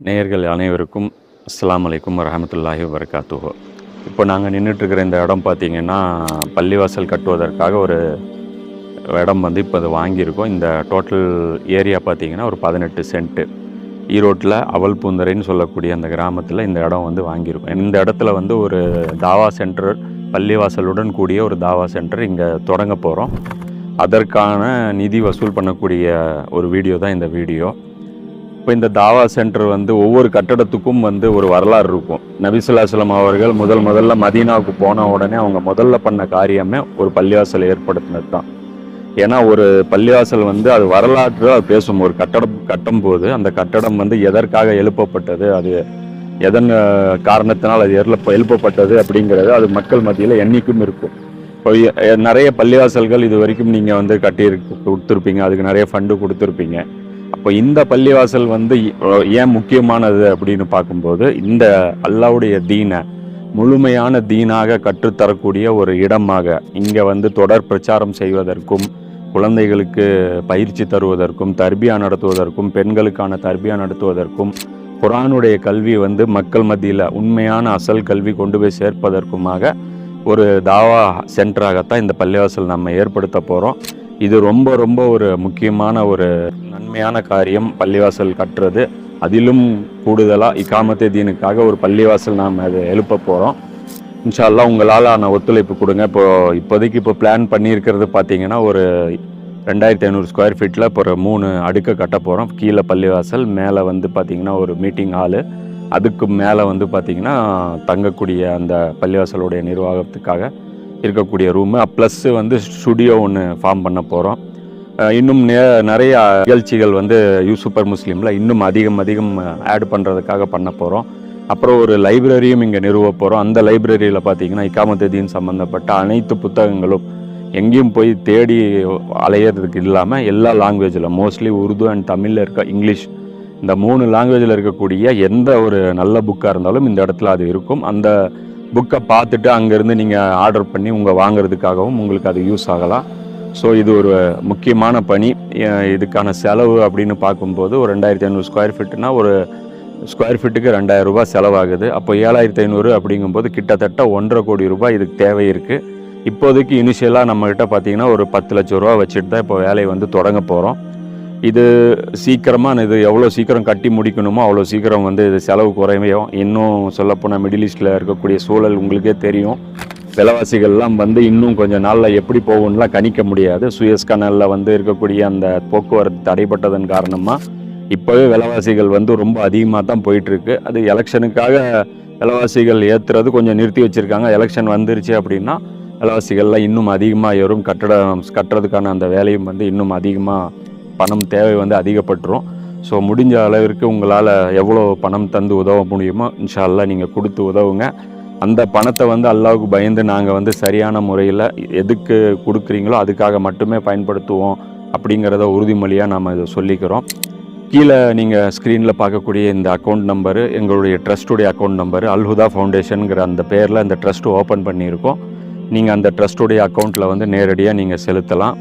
நேயர்கள் அனைவருக்கும் அஸ்ஸலாமு அலைக்கும் வரஹ்மத்துல்லாஹி வபரகாத்துஹு. இப்போ நாங்கள் நின்றுட்டுருக்கிற இந்த இடம் பார்த்திங்கன்னா பள்ளிவாசல் கட்டுவதற்காக ஒரு இடம் வந்து இப்போ அது வாங்கியிருக்கோம். இந்த டோட்டல் ஏரியா பார்த்திங்கன்னா ஒரு 18 சென்ட்டு. ஈரோட்டில் அவல் பூந்தரைன்னு சொல்லக்கூடிய அந்த கிராமத்தில் இந்த இடம் வந்து வாங்கியிருக்கோம். இந்த இடத்துல வந்து ஒரு தாவா சென்டர், பள்ளிவாசலுடன் கூடிய ஒரு தாவா சென்டர் இங்கே தொடங்க போகிறோம். அதற்கான நிதி வசூல் பண்ணக்கூடிய ஒரு வீடியோ தான் இந்த வீடியோ. இப்போ இந்த தாவா சென்டர் வந்து ஒவ்வொரு கட்டடத்துக்கும் வந்து ஒரு வரலாறு இருக்கும். நபி ஸல்லல்லாஹு அலைஹி வஸல்லம் அவர்கள் முதல்ல மதீனாவுக்கு போன உடனே அவங்க முதல்ல பண்ண காரியமே ஒரு பள்ளிவாசலை ஏற்படுத்தினது தான். ஏன்னா ஒரு பள்ளிவாசல் வந்து அது வரலாற்று அது பேசும். ஒரு கட்டடம் கட்டும்போது அந்த கட்டடம் வந்து எதற்காக எழுப்பப்பட்டது, அது எதன் காரணத்தினால் அது எழுப்பப்பட்டது அப்படிங்கிறது அது மக்கள் மத்தியில் என்றைக்கும் இருக்கும். இப்போ நிறைய பள்ளிவாசல்கள் இது வரைக்கும் நீங்கள் வந்து கொடுத்துருப்பீங்க, அதுக்கு நிறைய ஃபண்டு கொடுத்துருப்பீங்க. அப்போ இந்த பள்ளிவாசல் வந்து ஏன் முக்கியமானது அப்படின்னு பார்க்கும்போது, இந்த அல்லாஹ்வுடைய தீனை முழுமையான தீனாக கற்றுத்தரக்கூடிய ஒரு இடமாக இங்கே வந்து தொடர் பிரச்சாரம் செய்வதற்கும், குழந்தைகளுக்கு பயிற்சி தருவதற்கும், தர்பியா நடத்துவதற்கும், பெண்களுக்கான தர்பியா நடத்துவதற்கும், குர்ஆனுடைய கல்வி வந்து மக்கள் மத்தியில் உண்மையான அசல் கல்வி கொண்டு போய் சேர்ப்பதற்குமாக ஒரு தாவா சென்டராகத்தான் இந்த பள்ளிவாசல் நம்ம ஏற்படுத்த போகிறோம். இது ரொம்ப ஒரு முக்கியமான ஒரு நன்மையான காரியம் பள்ளிவாசல் கட்டுறது. அதிலும் கூடுதலாக இகாமத்தே தீனுக்காக ஒரு பள்ளிவாசல் நாம் அதை எழுப்ப போகிறோம். இன்ஷா அல்லாஹ் உங்களால் நான் ஒத்துழைப்பு கொடுங்க. இப்போதைக்கு பிளான் பண்ணியிருக்கிறது பார்த்தீங்கன்னா ஒரு 2500 ஸ்கொயர் ஃபீட்டில் இப்போ ஒரு 3 அடுக்கு கட்ட போகிறோம். கீழே பள்ளிவாசல், மேலே வந்து பார்த்திங்கன்னா ஒரு மீட்டிங் ஹாலு, அதுக்கு மேலே வந்து பார்த்திங்கன்னா தங்கக்கூடிய அந்த பள்ளிவாசலுடைய நிர்வாகத்துக்காக இருக்கக்கூடிய ரூமு, ப்ளஸ் வந்து ஸ்டுடியோ ஒன்று ஃபார்ம் பண்ண போகிறோம். இன்னும் நிறைய நிகழ்ச்சிகள் வந்து சூப்பர் முஸ்லீமில் இன்னும் அதிகம் ஆட் பண்ணுறதுக்காக பண்ண போகிறோம். அப்புறம் ஒரு லைப்ரரியும் இங்கே நிறுவ போகிறோம். அந்த லைப்ரரியில் பார்த்திங்கன்னா இகாமத்தே தீன் சம்மந்தப்பட்ட அனைத்து புத்தகங்களும் எங்கேயும் போய் தேடி அலையிறதுக்கு இல்லாமல் எல்லா லாங்குவேஜில், மோஸ்ட்லி உருது அண்ட் தமிழில் இருக்க, இங்கிலீஷ், இந்த 3 லாங்குவேஜில் இருக்கக்கூடிய எந்த ஒரு நல்ல புக்காக இருந்தாலும் இந்த இடத்துல அது இருக்கும். அந்த புக்கை பார்த்துட்டு அங்கேருந்து நீங்கள் ஆர்டர் பண்ணி வாங்குறதுக்காகவும் உங்களுக்கு அது யூஸ் ஆகலாம். ஸோ இது ஒரு முக்கியமான பணி. இதுக்கான செலவு அப்படின்னு பார்க்கும்போது ஒரு 2500 ஸ்கொயர் ஃபீட்டுனா ஒரு ஸ்கொயர் ஃபீட்டுக்கு 2000 ரூபாய் செலவாகுது. அப்போ 7500 அப்படிங்கும்போது கிட்டத்தட்ட 1.5 கோடி ரூபாய் இதுக்கு தேவை இருக்குது. இப்போதைக்கு இனிஷியலாக நம்மக்கிட்ட பார்த்திங்கன்னா ஒரு 10 லட்சம் ரூபா வச்சுட்டு தான் இப்போ வேலையை வந்து தொடங்க போகிறோம். இது சீக்கிரமாக, இது எவ்வளோ சீக்கிரம் கட்டி முடிக்கணுமோ அவ்வளோ சீக்கிரம் வந்து இது செலவு குறையும். இன்னும் சொல்லப்போனால் மிடில் ஈஸ்டில் இருக்கக்கூடிய சூழல் உங்களுக்கே தெரியும். விலைவாசிகள்லாம் வந்து இன்னும் கொஞ்சம் நாளில் எப்படி போகும்லாம் கணிக்க முடியாது. சுயஸ் கனலில் வந்து இருக்கக்கூடிய அந்த போக்குவரத்து தடைப்பட்டதன் காரணமாக இப்போவே விலைவாசிகள் வந்து ரொம்ப அதிகமாக தான் போயிட்டுருக்கு. அது எலெக்ஷனுக்காக விலைவாசிகள் ஏற்றுறது கொஞ்சம் நிறுத்தி வச்சுருக்காங்க. எலெக்ஷன் வந்துருச்சு அப்படின்னா விலைவாசிகள்லாம் இன்னும் அதிகமாக ஏறும். கட்டுறதுக்கான அந்த வேலையும் வந்து இன்னும் அதிகமாக பணம் தேவை வந்து அதிகப்பட்டுரும். ஸோ முடிஞ்ச அளவிற்கு உங்களால் எவ்வளோ பணம் தந்து உதவ முடியுமோ இன்ஷா அல்லாஹ் நீங்கள் கொடுத்து உதவுங்க. அந்த பணத்தை வந்து அல்லாஹ்வுக்கு பயந்து நாங்கள் வந்து சரியான முறையில் எதுக்கு கொடுக்குறீங்களோ அதுக்காக மட்டுமே பயன்படுத்துவோம் அப்படிங்கிறத உறுதிமொழியாக நம்ம இதை சொல்லிக்கிறோம். கீழே நீங்கள் ஸ்க்ரீனில் பார்க்கக்கூடிய இந்த அக்கௌண்ட் நம்பரு எங்களுடைய ட்ரஸ்ட்டுடைய அக்கௌண்ட் நம்பரு. அல்ஹுதா ஃபவுண்டேஷனுங்கிற அந்த பேரில் இந்த ட்ரஸ்ட்டு ஓப்பன் பண்ணியிருக்கோம். நீங்கள் அந்த ட்ரஸ்ட்டுடைய அக்கௌண்ட்டில் வந்து நேரடியாக நீங்கள் செலுத்தலாம்.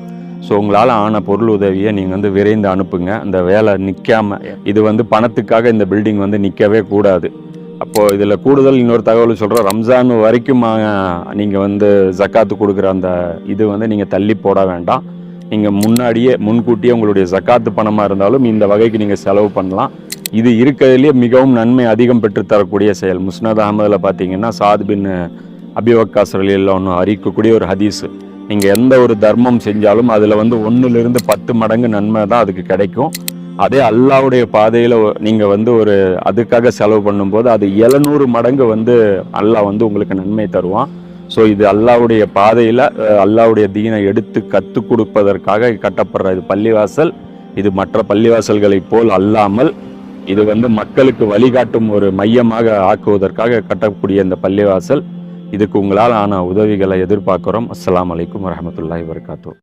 ஸோ உங்களால் ஆன பொருள் உதவியை நீங்கள் வந்து விரைந்து அனுப்புங்க. அந்த வேலை நிற்காமல், இது வந்து பணத்துக்காக இந்த பில்டிங் வந்து நிற்கவே கூடாது. அப்போது இதில் கூடுதல் இன்னொரு தகவல் சொல்கிறோம். ரம்ஜான் வரைக்கும் நீங்கள் வந்து ஜக்காத்து கொடுக்குற அந்த இது வந்து நீங்கள் தள்ளி போட வேண்டாம். நீங்கள் முன்கூட்டியே உங்களுடைய ஜக்காத்து பணமாக இருந்தாலும் இந்த வகைக்கு நீங்கள் செலவு பண்ணலாம். இது இருக்கிறதுலேயே மிகவும் நன்மை அதிகம் பெற்றுத்தரக்கூடிய செயல். முஸ்னத் அஹமதில் பார்த்தீங்கன்னா சாத் பின் அபி வக்காஸ் ரலியல்லாஹு அன்ஹு அறிவிக்கக்கூடிய ஒரு ஹதீஸு. நீங்கள் எந்த ஒரு தர்மம் செஞ்சாலும் அதில் வந்து 1லிருந்து 10 மடங்கு நன்மை தான் அதுக்கு கிடைக்கும். அதே அல்லாஹ்வுடைய பாதையில் நீங்கள் வந்து ஒரு அதுக்காக செலவு பண்ணும்போது அது 700 மடங்கு வந்து அல்லாஹ் வந்து உங்களுக்கு நன்மை தருவான். ஸோ இது அல்லாஹ்வுடைய பாதையில் அல்லாஹ்வுடைய தீனை எடுத்து கற்றுக் கொடுப்பதற்காக கட்டப்படுற இது பள்ளிவாசல். இது மற்ற பள்ளிவாசல்களைப் போல் அல்லாமல் இது வந்து மக்களுக்கு வழிகாட்டும் ஒரு மையமாக ஆக்குவதற்காக கட்டக்கூடிய இந்த பள்ளிவாசல். இதுக்கு உங்களால் ஆன உதவிகளை எதிர்பார்க்குறோம். அஸ்ஸலாமு அலைக்கும் வரஹ்மத்துல்லாஹி வபரகாத்துஹு.